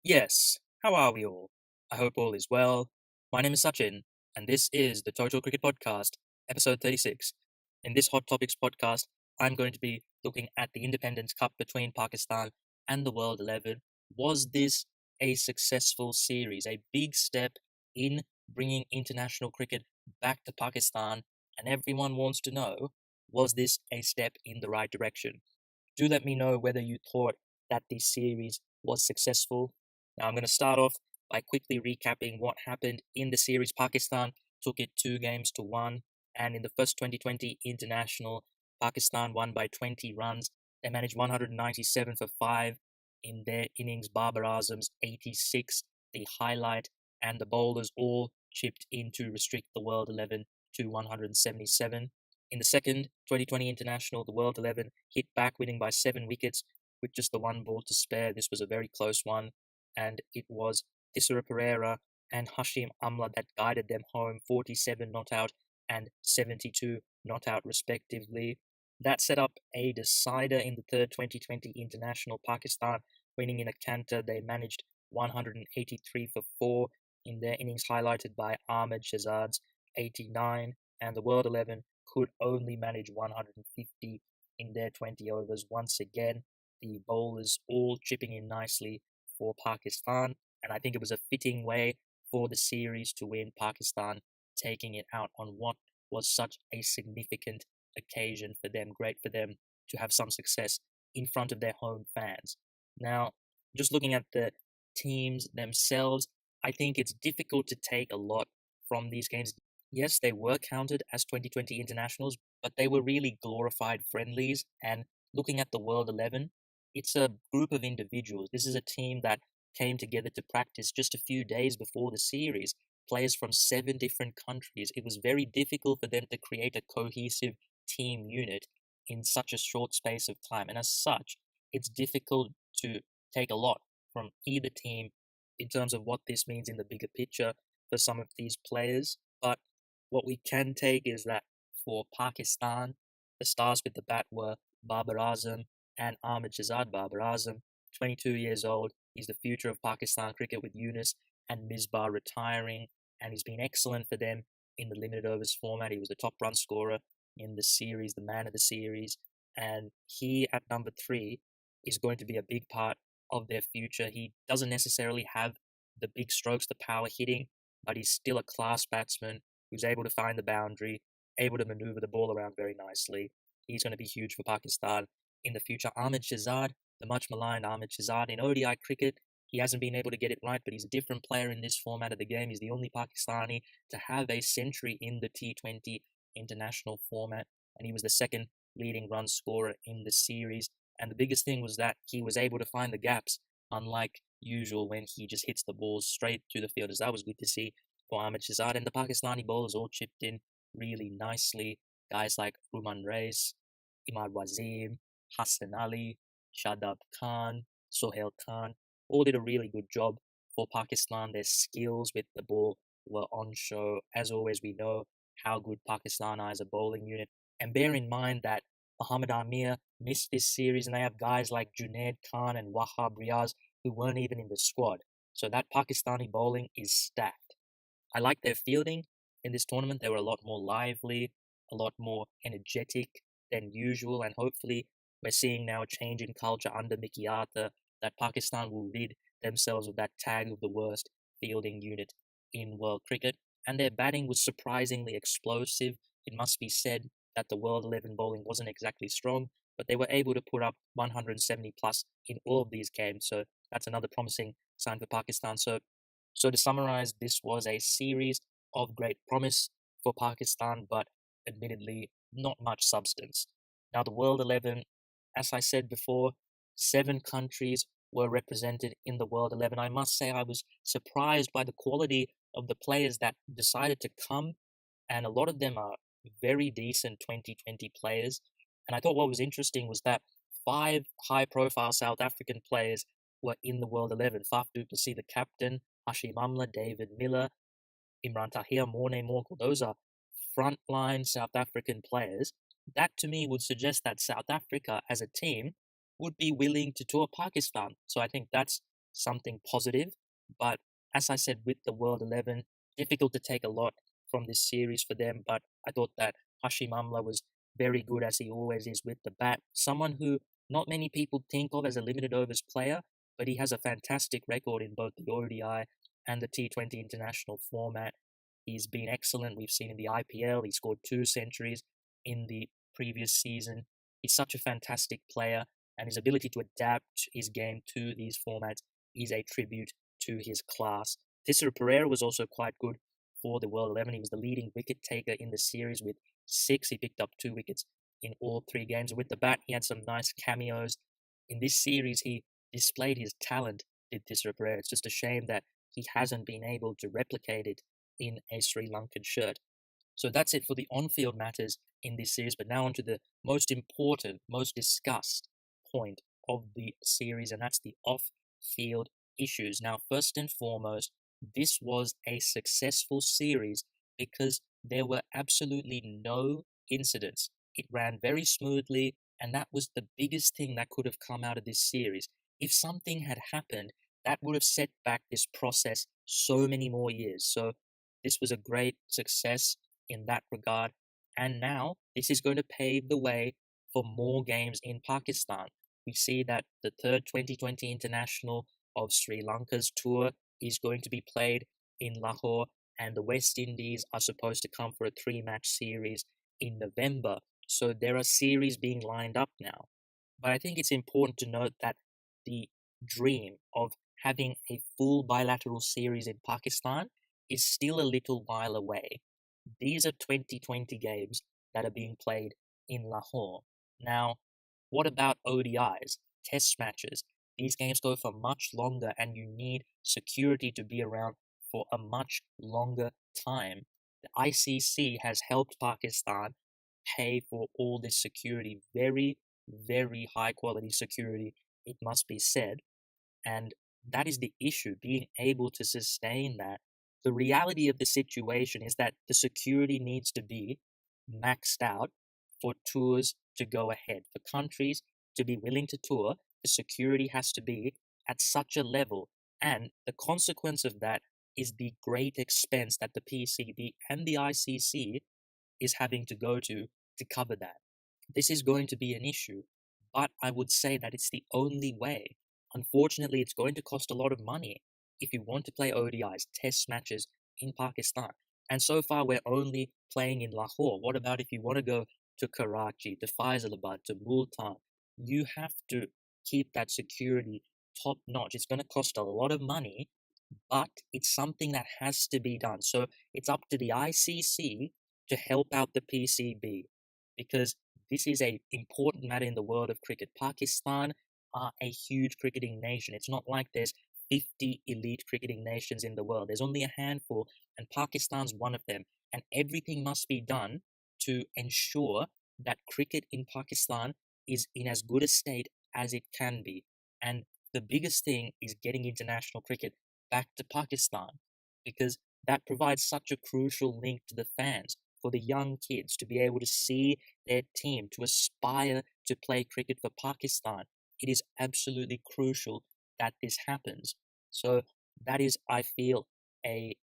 Yes, how are we all? I hope all is well. My name is Sachin, and this is the Total Cricket Podcast, episode 36. In this Hot Topics podcast, I'm going to be looking at the Independence Cup between Pakistan and the World 11. Was this a successful series, a big step in bringing international cricket back to Pakistan? And everyone wants to know, was this a step in the right direction? Do let me know whether you thought that this series was successful. Now, I'm going to start off by quickly recapping what happened in the series. Pakistan took it 2 games to 1, and in the first 2020 international, Pakistan won by 20 runs. They managed 197 for 5 in their innings. Babar Azam's 86, the highlight, and the bowlers all chipped in to restrict the World 11 to 177. In the second 2020 international, the World 11 hit back, winning by 7 wickets with just the one ball to spare. This was a very close one, and it was Thisara Pereira and Hashim Amla that guided them home, 47 not out and 72 not out respectively. That set up a decider in the third 2020 international. Pakistan winning in a canter. They managed 183 for 4 in their innings, highlighted by Ahmed Shahzad's 89, and the World 11 could only manage 150 in their 20 overs. Once again, the bowlers all chipping in nicely for Pakistan, and I think it was a fitting way for the series to win, Pakistan taking it out on what was such a significant occasion for them. Great for them to have some success in front of their home fans. Now, just looking at the teams themselves, I think it's difficult to take a lot from these games. Yes, they were counted as 2020 internationals, but they were really glorified friendlies. And looking at the World 11, it's a group of individuals. This is a team that came together to practice just a few days before the series. Players from 7 different countries. It was very difficult for them to create a cohesive team unit in such a short space of time. And as such, it's difficult to take a lot from either team in terms of what this means in the bigger picture for some of these players. But what we can take is that for Pakistan, the stars with the bat were Babar Azam and Ahmed Shahzad. Babar Azam, 22 years old, he's the future of Pakistan cricket with Yunus and Misbah retiring, and he's been excellent for them in the limited overs format. He was the top run scorer in the series, the man of the series, and he at number 3 is going to be a big part of their future. He doesn't necessarily have the big strokes, the power hitting, but he's still a class batsman who's able to find the boundary, able to maneuver the ball around very nicely. He's going to be huge for Pakistan in the future. Ahmed Shahzad, the much maligned Ahmed Shahzad in ODI cricket, he hasn't been able to get it right, but he's a different player in this format of the game. He's the only Pakistani to have a century in the T20 international format, and he was the second leading run scorer in the series. And the biggest thing was that he was able to find the gaps, unlike usual when he just hits the balls straight to the fielders. That was good to see for Ahmed Shahzad, and the Pakistani bowlers all chipped in really nicely. Guys like Ruman Reis, Imad Wazim, Hassan Ali, Shadab Khan, Sohail Khan, all did a really good job for Pakistan. Their skills with the ball were on show. As always, we know how good Pakistan are as a bowling unit. And bear in mind that Muhammad Amir missed this series, and they have guys like Junaid Khan and Wahab Riaz who weren't even in the squad. So that Pakistani bowling is stacked. I like their fielding in this tournament. They were a lot more lively, a lot more energetic than usual, and hopefully we're seeing now a change in culture under Mickey Arthur that Pakistan will rid themselves of that tag of the worst fielding unit in world cricket. And their batting was surprisingly explosive. It must be said that the World 11 bowling wasn't exactly strong, but they were able to put up 170 plus in all of these games. So that's another promising sign for Pakistan. So to summarize, this was a series of great promise for Pakistan, but admittedly not much substance. Now the World 11, as I said before, 7 countries were represented in the World 11. I must say I was surprised by the quality of the players that decided to come, and a lot of them are very decent 2020 players. And I thought what was interesting was that 5 high-profile South African players were in the World 11. Faf du Plessis, the captain, Hashim Amla, David Miller, Imran Tahir, Morne Morkel. Those are frontline South African players. That to me would suggest that South Africa as a team would be willing to tour Pakistan. So I think that's something positive. But as I said, with the World 11, difficult to take a lot from this series for them. But I thought that Hashim Amla was very good, as he always is, with the bat. Someone who not many people think of as a limited overs player, but he has a fantastic record in both the ODI and the T20 international format. He's been excellent. We've seen in the IPL, he scored 2 centuries in the previous season. He's such a fantastic player, and his ability to adapt his game to these formats is a tribute to his class. Tisser Pereira was also quite good for the World 11. He was the leading wicket taker in the series with 6. He picked up 2 wickets in all 3 games. With the bat, he had some nice cameos. In this series, he displayed his talent, did Tisser Pereira. It's just a shame that he hasn't been able to replicate it in a Sri Lankan shirt. So that's it for the on-field matters in this series. But now on to the most important, most discussed point of the series, and that's the off-field issues. Now, first and foremost, this was a successful series because there were absolutely no incidents. It ran very smoothly, and that was the biggest thing that could have come out of this series. If something had happened, that would have set back this process so many more years. So this was a great success in that regard. And now this is going to pave the way for more games in Pakistan. We see that the third 2020 international of Sri Lanka's tour is going to be played in Lahore, and the West Indies are supposed to come for a 3-match series in November. So there are series being lined up now. But I think it's important to note that the dream of having a full bilateral series in Pakistan is still a little while away. These are 2020 games that are being played in Lahore. Now, what about ODIs, test matches? These games go for much longer, and you need security to be around for a much longer time. The ICC has helped Pakistan pay for all this security, very, very high quality security, it must be said. And that is the issue, being able to sustain that. The reality of the situation is that the security needs to be maxed out for tours to go ahead. For countries to be willing to tour, the security has to be at such a level. And the consequence of that is the great expense that the PCB and the ICC is having to go to cover that. This is going to be an issue, but I would say that it's the only way. Unfortunately, it's going to cost a lot of money if you want to play ODIs, test matches in Pakistan. And so far, we're only playing in Lahore. What about if you want to go to Karachi, to Faisalabad, to Multan? You have to keep that security top notch. It's going to cost a lot of money, but it's something that has to be done. So it's up to the ICC to help out the PCB, because this is an important matter in the world of cricket. Pakistan are a huge cricketing nation. It's not like there's 50 elite cricketing nations in the world. There's only a handful, and Pakistan's one of them. And everything must be done to ensure that cricket in Pakistan is in as good a state as it can be. And the biggest thing is getting international cricket back to Pakistan, because that provides such a crucial link to the fans, for the young kids to be able to see their team, to aspire to play cricket for Pakistan. It is absolutely crucial that this happens. So that is, I feel, a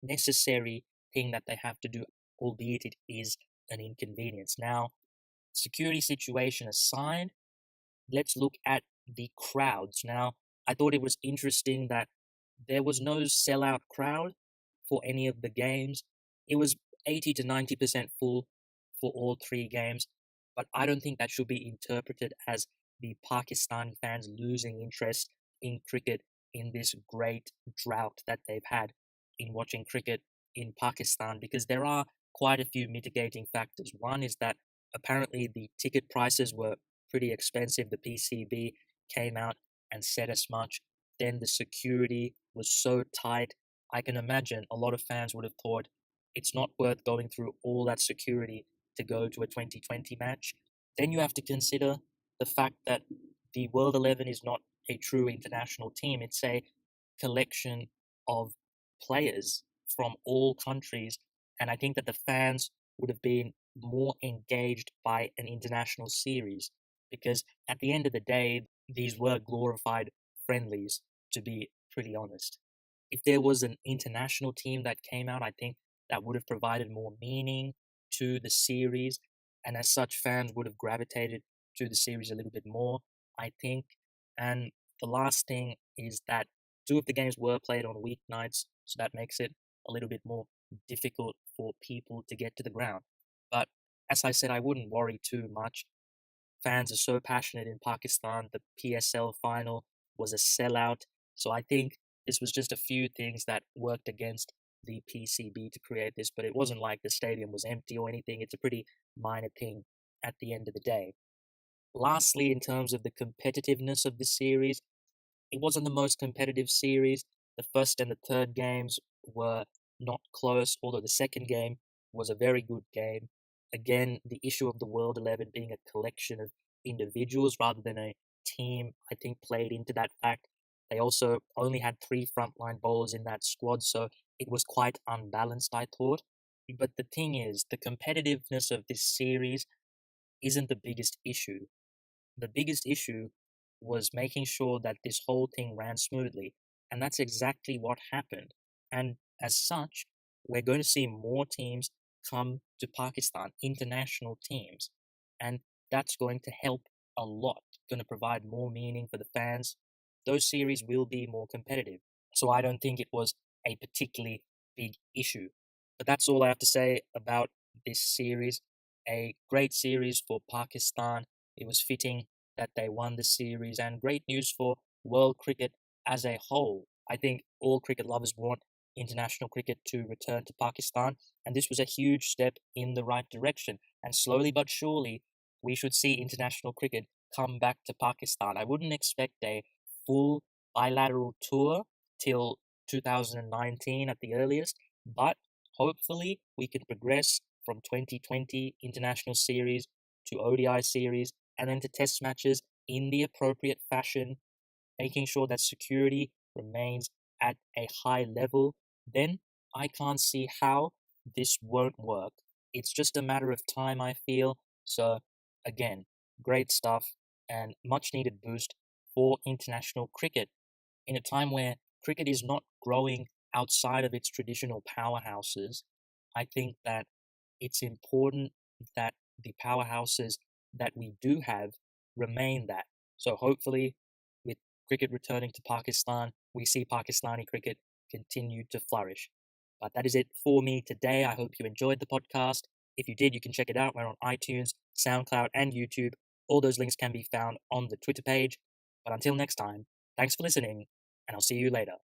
necessary thing that they have to do, albeit it is an inconvenience. Now, security situation aside, let's look at the crowds. Now, I thought it was interesting that there was no sellout crowd for any of the games. It was 80 to 90% full for all 3 games, but I don't think that should be interpreted as the Pakistani fans losing interest in cricket in this great drought that they've had in watching cricket in Pakistan, because there are quite a few mitigating factors. One is that apparently the ticket prices were pretty expensive. The PCB came out and said as much. Then the security was so tight. I can imagine a lot of fans would have thought it's not worth going through all that security to go to a 2020 match. Then you have to consider the fact that the World 11 is not a true international team. It's a collection of players from all countries. And I think that the fans would have been more engaged by an international series, because at the end of the day, these were glorified friendlies to be pretty honest. If there was an international team that came out, I think that would have provided more meaning to the series, and as such, fans would have gravitated to the series a little bit more, I think. And the last thing is that two of the games were played on weeknights, so that makes it a little bit more difficult for people to get to the ground. But as I said, I wouldn't worry too much. Fans are so passionate in Pakistan. The PSL final was a sellout. So I think this was just a few things that worked against the PCB to create this, but it wasn't like the stadium was empty or anything. It's a pretty minor thing at the end of the day. Lastly, in terms of the competitiveness of the series, it wasn't the most competitive series. The first and the third games were not close, although the second game was a very good game. Again, the issue of the World 11 being a collection of individuals rather than a team, I think, played into that fact. They also only had three frontline bowlers in that squad, so it was quite unbalanced, I thought. But the thing is, the competitiveness of this series isn't the biggest issue. The biggest issue was making sure that this whole thing ran smoothly. And that's exactly what happened. And as such, we're going to see more teams come to Pakistan, international teams. And that's going to help a lot, going to provide more meaning for the fans. Those series will be more competitive. So I don't think it was a particularly big issue. But that's all I have to say about this series. A great series for Pakistan. It was fitting that they won the series, and great news for world cricket as a whole. I think all cricket lovers want international cricket to return to Pakistan, and this was a huge step in the right direction. And slowly but surely, we should see international cricket come back to Pakistan. I wouldn't expect a full bilateral tour till 2019 at the earliest, but hopefully we can progress from 2020 international series to ODI series and then to test matches in the appropriate fashion, making sure that security remains at a high level, then I can't see how this won't work. It's just a matter of time, I feel. So, again, great stuff and much needed boost for international cricket in a time where cricket is not growing outside of its traditional powerhouses. I think that it's important that the powerhouses that we do have remain that. So hopefully, with cricket returning to Pakistan, we see Pakistani cricket continue to flourish. But that is it for me today. I hope you enjoyed the podcast. If you did, you can check it out. We're on iTunes, SoundCloud, and YouTube. All those links can be found on the Twitter page. But until next time, thanks for listening, and I'll see you later.